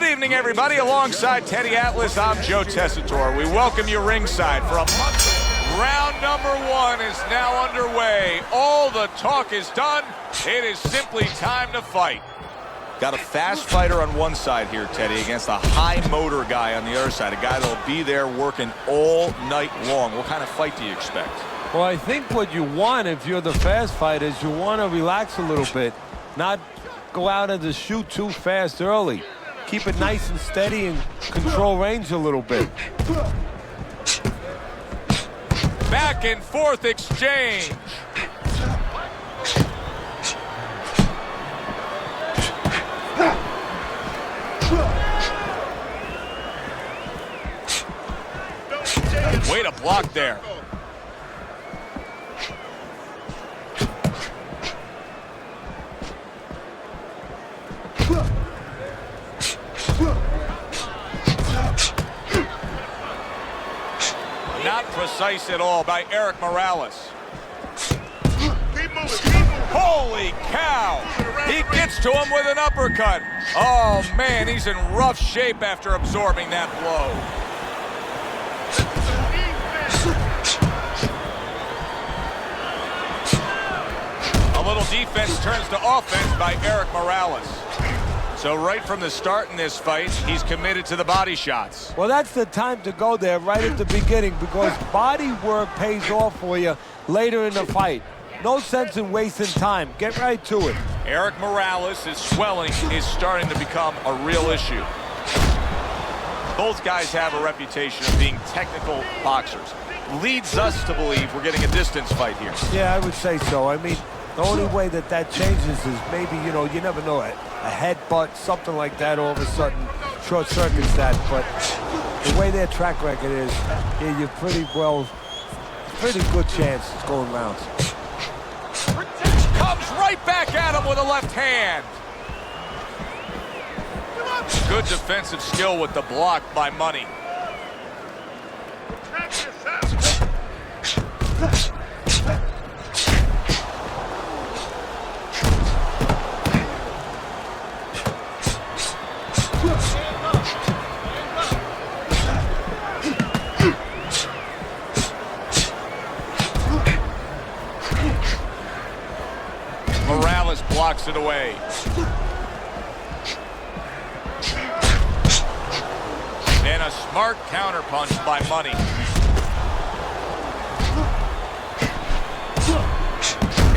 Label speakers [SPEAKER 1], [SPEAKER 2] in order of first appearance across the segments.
[SPEAKER 1] Good evening, everybody. Alongside Teddy Atlas, I'm Joe Tessitore. We welcome you ringside for a month. Round number one is now underway. All the talk is done. It is simply time to fight. Got a fast fighter on one side here, Teddy, against a high motor guy on the other side, a guy that'll be there working all night long. What kind of fight do you expect?
[SPEAKER 2] Well, I think what you want if you're the fast fighter is you want to relax a little bit, not go out and just shoot too fast early. Keep it nice and steady and control range a little bit.
[SPEAKER 1] Back and forth exchange. Way to block there. Not precise at all by Erik Morales. Holy cow! He gets to him with an uppercut. Oh man, he's in rough shape after absorbing that blow. A little defense turns to offense by Erik Morales. So right from the start in this fight, he's committed to the body shots.
[SPEAKER 2] Well, that's the time to go there right at the beginning because body work pays off for you later in the fight. No sense in wasting time. Get right to it.
[SPEAKER 1] Erik Morales' swelling is starting to become a real issue. Both guys have a reputation of being technical boxers. Leads us to believe we're getting a distance fight here.
[SPEAKER 2] Yeah, I would say so. I mean, the only way that changes is maybe, you know, you never know, a headbutt, something like that, all of a sudden short circuits that. But the way their track record is, yeah, you're pretty good chance it's going rounds.
[SPEAKER 1] Comes right back at him with a left hand. Good defensive skill with the block by Money. Morales blocks it away. And a smart counterpunch by Money.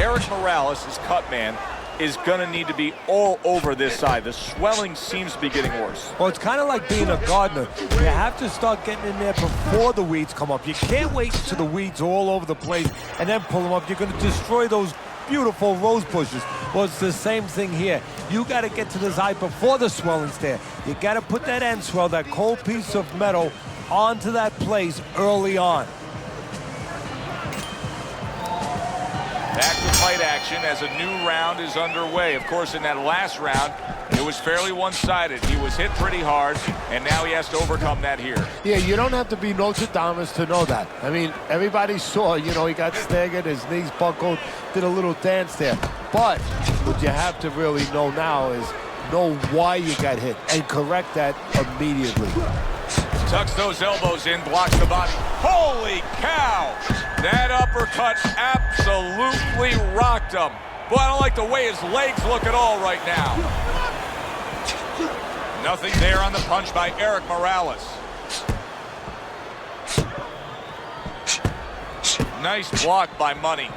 [SPEAKER 1] Erik Morales' cut man is going to need to be all over this side. The swelling seems to be getting worse.
[SPEAKER 2] Well, it's kind of like being a gardener. You have to start getting in there before the weeds come up. You can't wait until the weeds are all over the place and then pull them up. You're going to destroy those beautiful rose bushes. Well, it's the same thing here. You got to get to this eye before the swelling's there. You got to put that end swell, that cold piece of metal, onto that place early on.
[SPEAKER 1] Back to fight action as a new round is underway. Of course, in that last round, it was fairly one-sided. He was hit pretty hard, and now he has to overcome that here.
[SPEAKER 2] Yeah, you don't have to be Nostradamus to know that. I mean, everybody saw, you know, he got staggered, his knees buckled, did a little dance there. But what you have to really know now is know why you got hit and correct that immediately.
[SPEAKER 1] Tucks those elbows in, blocks the body. Holy cow! That uppercut absolutely rocked him. Boy, I don't like the way his legs look at all right now. Nothing there on the punch by Erik Morales. Nice block by Money.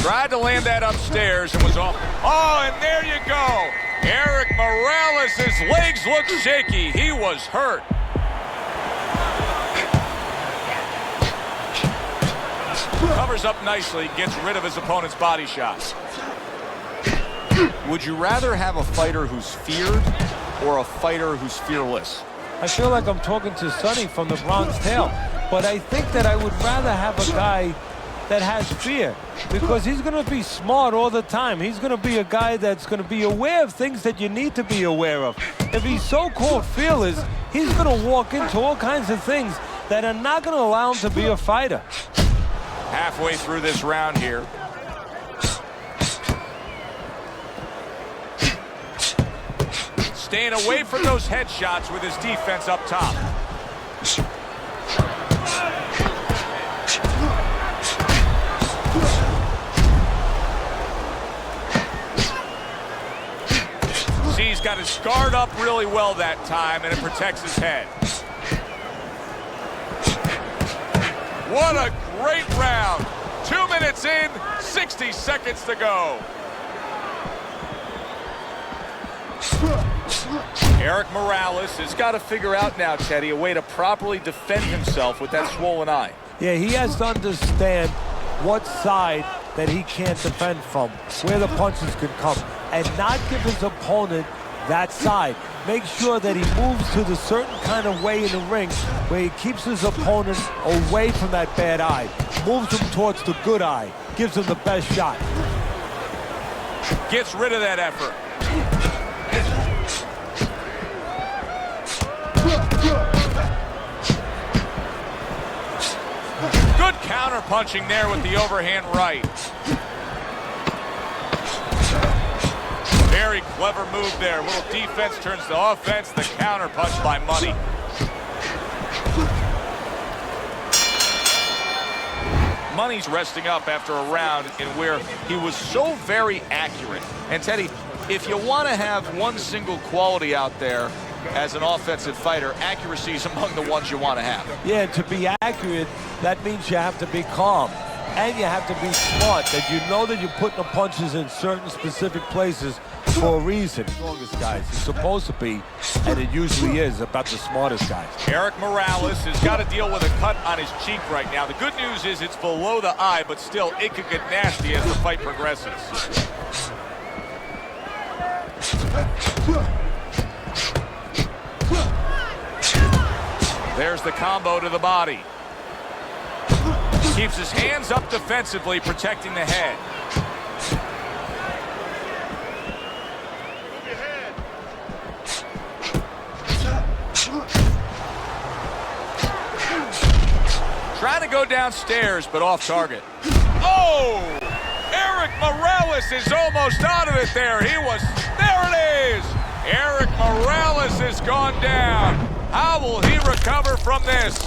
[SPEAKER 1] Tried to land that upstairs and was off. Oh, and there you go. Erik Morales' legs look shaky. He was hurt. Covers up nicely, gets rid of his opponent's body shots. Would you rather have a fighter who's feared or a fighter who's fearless?
[SPEAKER 2] I feel like I'm talking to Sonny from the Bronx Tale, but I think that I would rather have a guy that has fear because he's going to be smart all the time. He's going to be a guy that's going to be aware of things that you need to be aware of. If he's so-called fearless, he's going to walk into all kinds of things that are not going to allow him to be a fighter.
[SPEAKER 1] Halfway through this round here. staying away from those headshots with his defense up top. See, he's got his guard up really well that time, and it protects his head. What a great round. 2 minutes in, 60 seconds to go. Erik Morales has got to figure out now, Teddy, a way to properly defend himself with that swollen eye.
[SPEAKER 2] Yeah, he has to understand what side that he can't defend from, where the punches can come, and not give his opponent that side. Make sure that he moves to the certain kind of way in the ring where he keeps his opponent away from that bad eye, moves him towards the good eye, gives him the best shot.
[SPEAKER 1] Gets rid of that effort. Good counter punching there with the overhand right. Very clever move there. Little defense turns to offense. The counter punch by Money. Money's resting up after a round in where he was so very accurate. And Teddy, if you want to have one single quality out there as an offensive fighter, accuracy is among the ones you want to have.
[SPEAKER 2] Yeah, to be accurate, that means you have to be calm. And you have to be smart, that you know that you're putting the punches in certain specific places for a reason. The strongest guys is supposed to be, and it usually is, about the smartest guys.
[SPEAKER 1] Erik Morales has got to deal with a cut on his cheek right now. The good news is it's below the eye, but still it could get nasty as the fight progresses. There's the combo to the body. Keeps his hands up defensively, protecting the head. Trying to go downstairs, but off target. Oh! Erik Morales is almost out of it there. There it is! Erik Morales has gone down. How will he recover from this?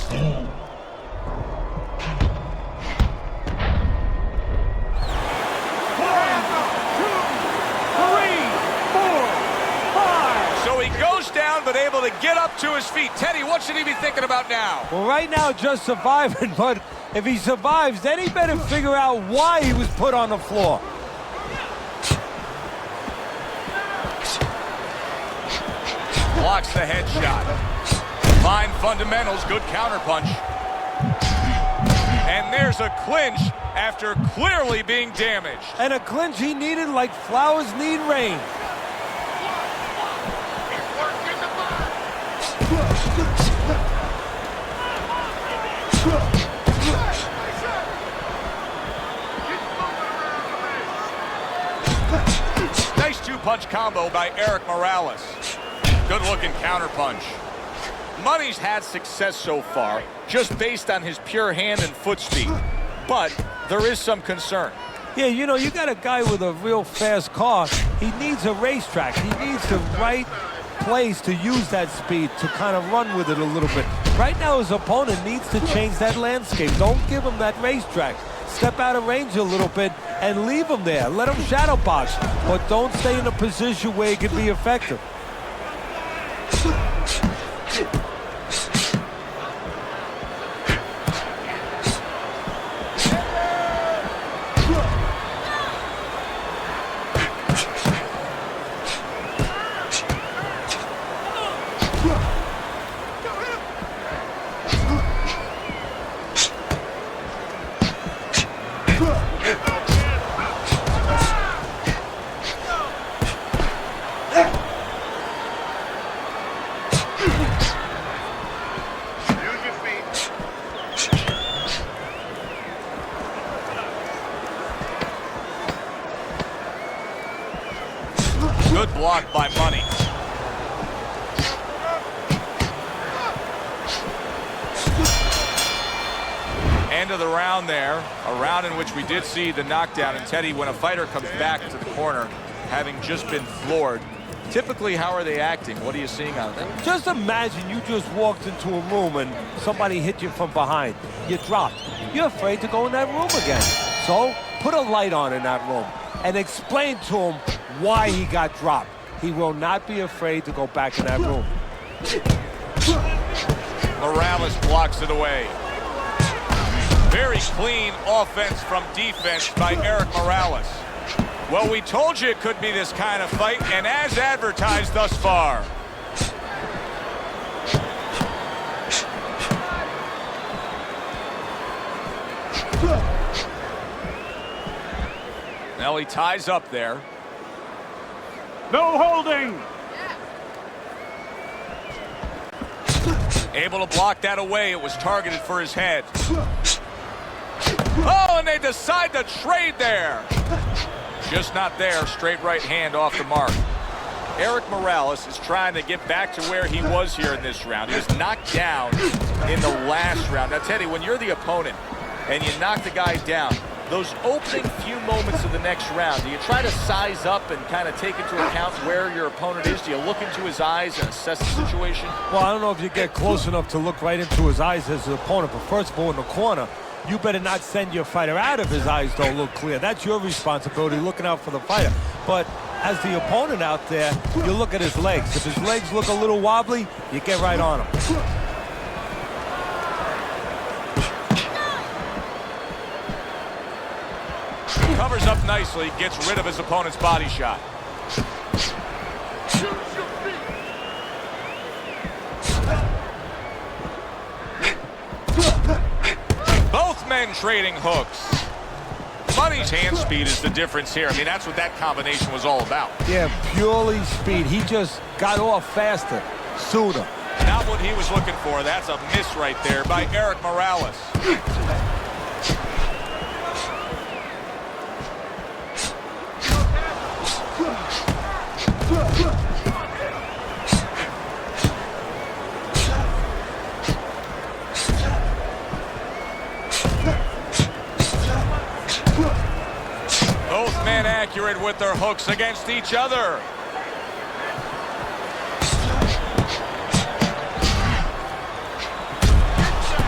[SPEAKER 1] 5. So he goes down, but able to get up to his feet. Teddy, what should he be thinking about now?
[SPEAKER 2] Well, right now, just surviving, but if he survives, then he better figure out why he was put on the floor.
[SPEAKER 1] Blocks the headshot. Fine fundamentals, good counterpunch. And there's a clinch after clearly being damaged.
[SPEAKER 2] And a clinch he needed like flowers need rain.
[SPEAKER 1] Nice two-punch combo by Erik Morales. Good-looking counterpunch. Money's had success so far, just based on his pure hand and foot speed. But there is some concern.
[SPEAKER 2] Yeah, you know, you got a guy with a real fast car. He needs a racetrack. He needs the right place to use that speed to kind of run with it a little bit. Right now, his opponent needs to change that landscape. Don't give him that racetrack. Step out of range a little bit and leave him there. Let him shadow box, but don't stay in a position where he can be effective.
[SPEAKER 1] Good block by Money. End of the round there. A round in which we did see the knockdown. And Teddy, when a fighter comes back to the corner, having just been floored, Typically, how are they acting? What are you seeing out there?
[SPEAKER 2] Just imagine you just walked into a room and somebody hit you from behind. You dropped. You're afraid to go in that room again. So put a light on in that room and explain to him why he got dropped. He will not be afraid to go back in that room.
[SPEAKER 1] Morales blocks it away. Very clean offense from defense by Erik Morales. Well, we told you it could be this kind of fight, and as advertised thus far. Now he ties up there.
[SPEAKER 3] No holding.
[SPEAKER 1] Able to block that away. It was targeted for his head. Oh, and they decide to trade there. Just not there. Straight right hand off the mark. Erik Morales is trying to get back to where he was here in this round. He was knocked down in the last round. Now, Teddy, when you're the opponent and you knock the guy down, those opening few moments of the next round, do you try to size up and kind of take into account where your opponent is? Do you look into his eyes and assess the situation?
[SPEAKER 2] Well, I don't know if you get close enough to look right into his eyes as an opponent, but first of all, in the corner, you better not send your fighter out if his eyes don't look clear. That's your responsibility, looking out for the fighter. But as the opponent out there, you look at his legs. If his legs look a little wobbly, you get right on him.
[SPEAKER 1] Covers up nicely, gets rid of his opponent's body shot. Both men trading hooks. Money's hand speed is the difference here. I mean, that's what that combination was all about.
[SPEAKER 2] Yeah, purely speed. He just got off faster, sooner.
[SPEAKER 1] Not what he was looking for. That's a miss right there by Erik Morales. Both men accurate with their hooks against each other.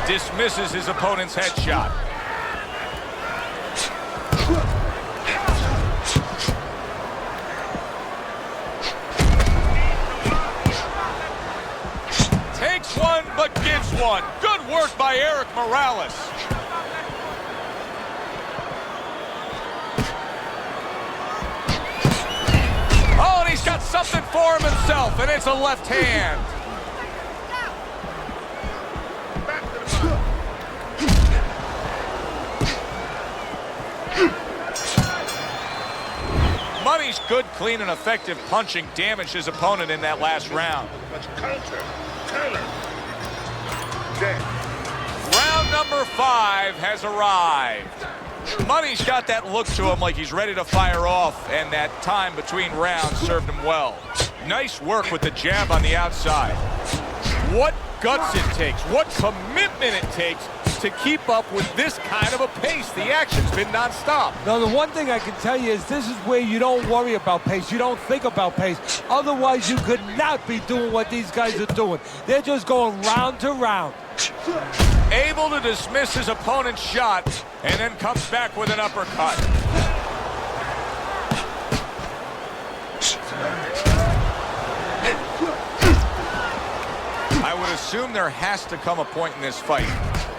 [SPEAKER 1] Dismisses his opponent's headshot. Takes one, but gives one. Good work by Erik Morales. Oh, and he's got something for him himself, and it's a left hand. Money's good, clean, and effective punching damaged his opponent in that last round. Round number 5 has arrived. Money's got that look to him like he's ready to fire off, and that time between rounds served him well. Nice work with the jab on the outside. What guts it takes, what commitment it takes to keep up with this kind of a pace. The action's been nonstop.
[SPEAKER 2] Now, the one thing I can tell you is this is where you don't worry about pace. You don't think about pace. Otherwise, you could not be doing what these guys are doing. They're just going round to round.
[SPEAKER 1] Able to dismiss his opponent's shot and then comes back with an uppercut. I would assume there has to come a point in this fight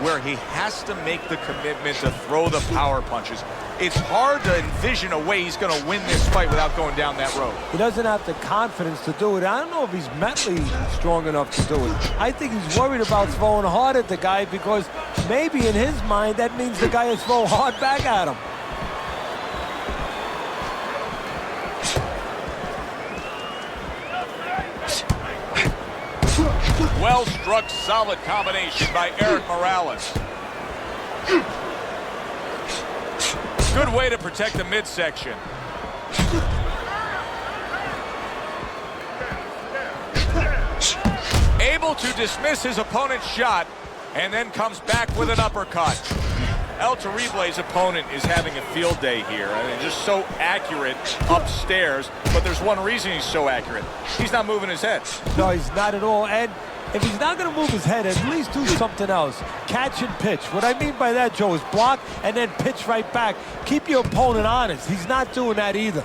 [SPEAKER 1] where he has to make the commitment to throw the power punches. It's hard to envision a way he's going to win this fight without going down that road.
[SPEAKER 2] He doesn't have the confidence to do it. I don't know if he's mentally strong enough to do it. I think he's worried about throwing hard at the guy because maybe in his mind that means the guy will throw hard back at him.
[SPEAKER 1] Well-struck, solid combination by Erik Morales. Good way to protect the midsection. Able to dismiss his opponent's shot and then comes back with an uppercut. El Terrible's opponent is having a field day here. I mean, just so accurate upstairs, but there's one reason he's so accurate. He's not moving his head.
[SPEAKER 2] No, he's not at all. And if he's not going to move his head, at least do something else. Catch and pitch. What I mean by that, Joe, is block and then pitch right back. Keep your opponent honest. He's not doing that either.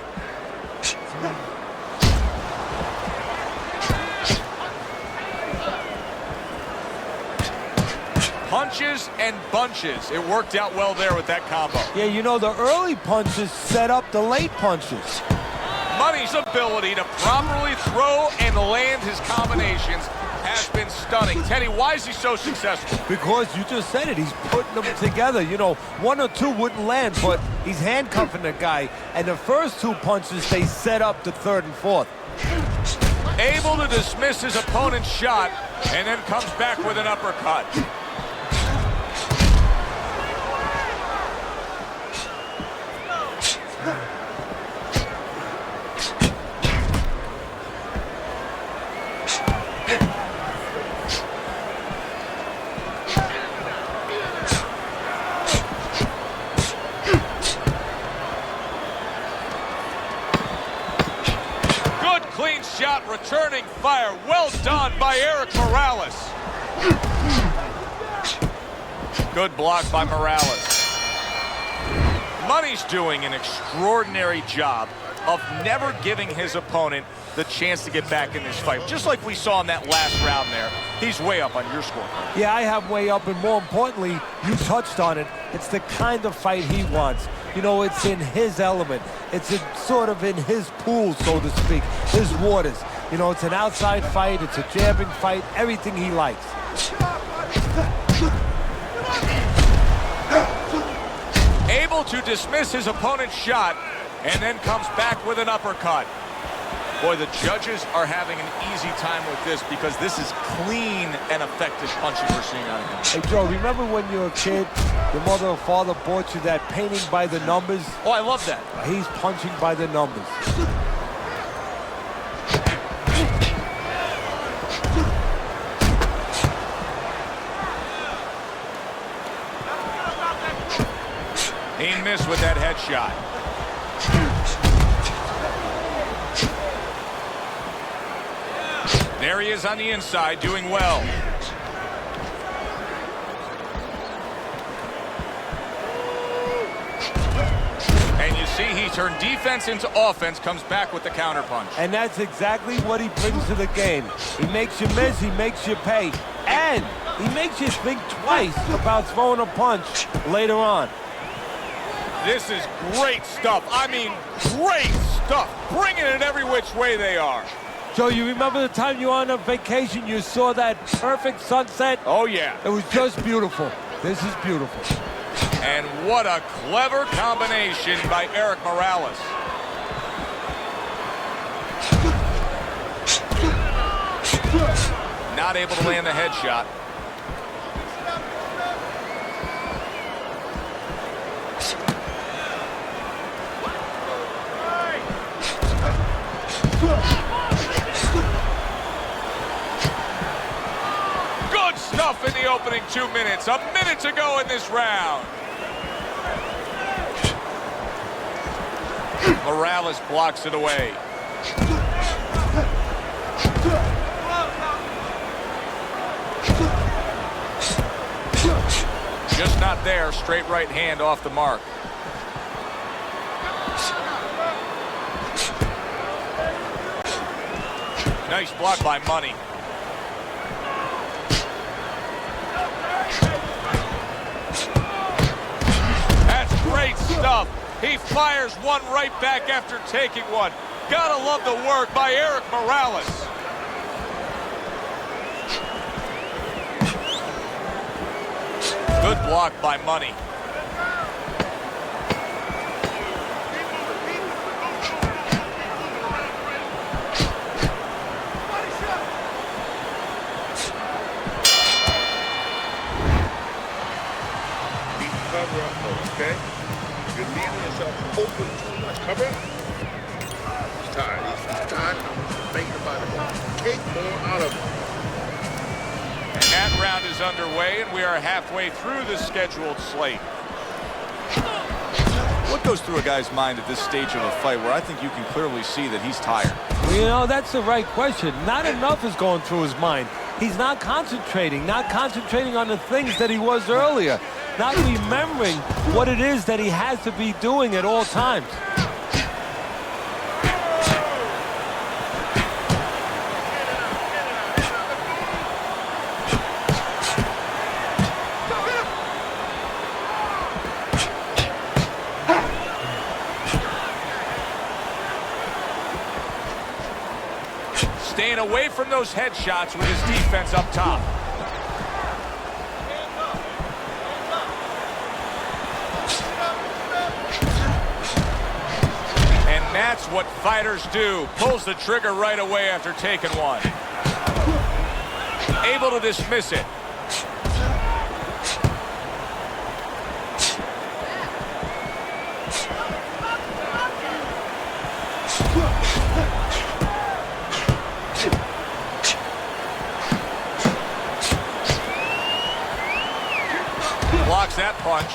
[SPEAKER 1] Punches and bunches. It worked out well there with that combo.
[SPEAKER 2] Yeah, you know, the early punches set up the late punches.
[SPEAKER 1] Money's ability to properly throw and land his combinations has been stunning. Teddy, why is he so successful?
[SPEAKER 2] Because you just said it, he's putting them together. You know, one or two wouldn't land, but he's handcuffing the guy. And the first two punches, they set up the third and fourth.
[SPEAKER 1] Able to dismiss his opponent's shot and then comes back with an uppercut. Clean shot, returning fire. Well done by Erik Morales. Good block by Morales. Money's doing an extraordinary job of never giving his opponent the chance to get back in this fight. Just like we saw in that last round there, he's way up on your score.
[SPEAKER 2] Yeah, I have way up, and more importantly, you touched on it. It's the kind of fight he wants. You know, it's in his element. It's sort of in his pool, so to speak, his waters. You know, it's an outside fight. It's a jabbing fight. Everything he likes.
[SPEAKER 1] Able to dismiss his opponent's shot and then comes back with an uppercut. Boy, the judges are having an easy time with this because this is clean and effective punching we're seeing out of him.
[SPEAKER 2] Hey, Joe, remember when you were a kid, your mother or father bought you that painting by the numbers?
[SPEAKER 1] Oh, I love that.
[SPEAKER 2] He's punching by the numbers.
[SPEAKER 1] He missed with that headshot. There he is on the inside, doing well. And you see he turned defense into offense, comes back with the counterpunch.
[SPEAKER 2] And that's exactly what he brings to the game. He makes you miss, he makes you pay. And he makes you think twice about throwing a punch later on.
[SPEAKER 1] This is great stuff. I mean, great stuff. Bringing it every which way they are.
[SPEAKER 2] Joe, you remember the time you were on a vacation, you saw that perfect sunset?
[SPEAKER 1] Oh, yeah.
[SPEAKER 2] It was just beautiful. This is beautiful.
[SPEAKER 1] And what a clever combination by Erik Morales. Not able to land the headshot. Good stuff in the opening 2 minutes. A minute to go in this round. Morales blocks it away. Just not there. Straight right hand off the mark. Nice block by Money. That's great stuff. He fires one right back after taking one. Gotta love the work by Erik Morales. Good block by Money.
[SPEAKER 4] Cover up, okay? You're leaving yourself open too much. Cover up. He's tired. He's tired. I'm thinking about it. Take more out of him.
[SPEAKER 1] And that round is underway, and we are halfway through the scheduled slate. What goes through a guy's mind at this stage of a fight where I think you can clearly see that he's tired?
[SPEAKER 2] Well, you know, that's the right question. Not enough is going through his mind. He's not concentrating on the things that he was earlier, not remembering what it is that he has to be doing at all times.
[SPEAKER 1] Staying away from those headshots with his defense up top. And that's what fighters do. Pulls the trigger right away after taking one. Able to dismiss it. Blocks that punch.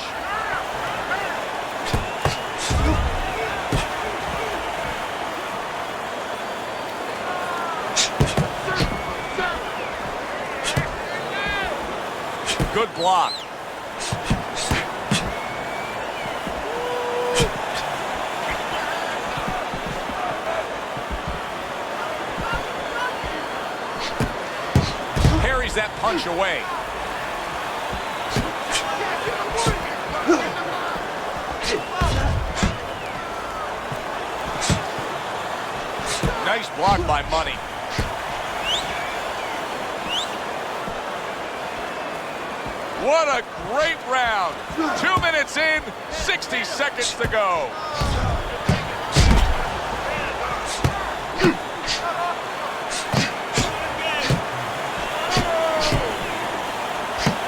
[SPEAKER 1] Good block. Parries that punch away. Nice block by Money. What a great round. 2 minutes in, 60 seconds to go.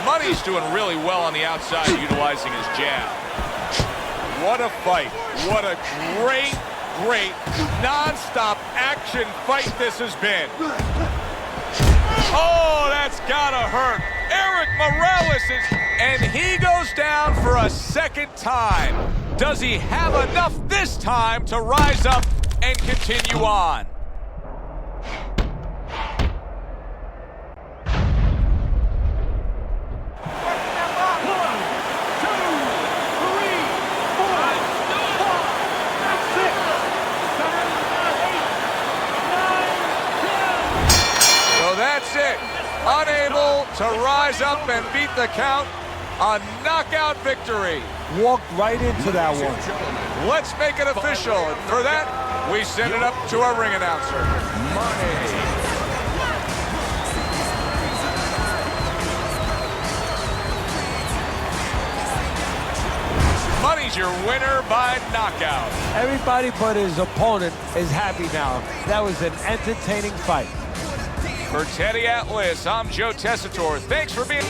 [SPEAKER 1] Money's doing really well on the outside, utilizing his jab. What a fight. What a great non-stop action fight this has been. Oh, that's gotta hurt. Erik Morales and he goes down for a second time. Does he have enough this time to rise up and continue on? That's it. Unable to rise up and beat the count. A knockout victory.
[SPEAKER 2] Walked right into that one.
[SPEAKER 1] Let's make it official. And for that, we send it up to our ring announcer. Money's your winner by knockout.
[SPEAKER 2] Everybody but his opponent is happy now. That was an entertaining fight.
[SPEAKER 1] For Teddy Atlas, I'm Joe Tessitore. Thanks for being...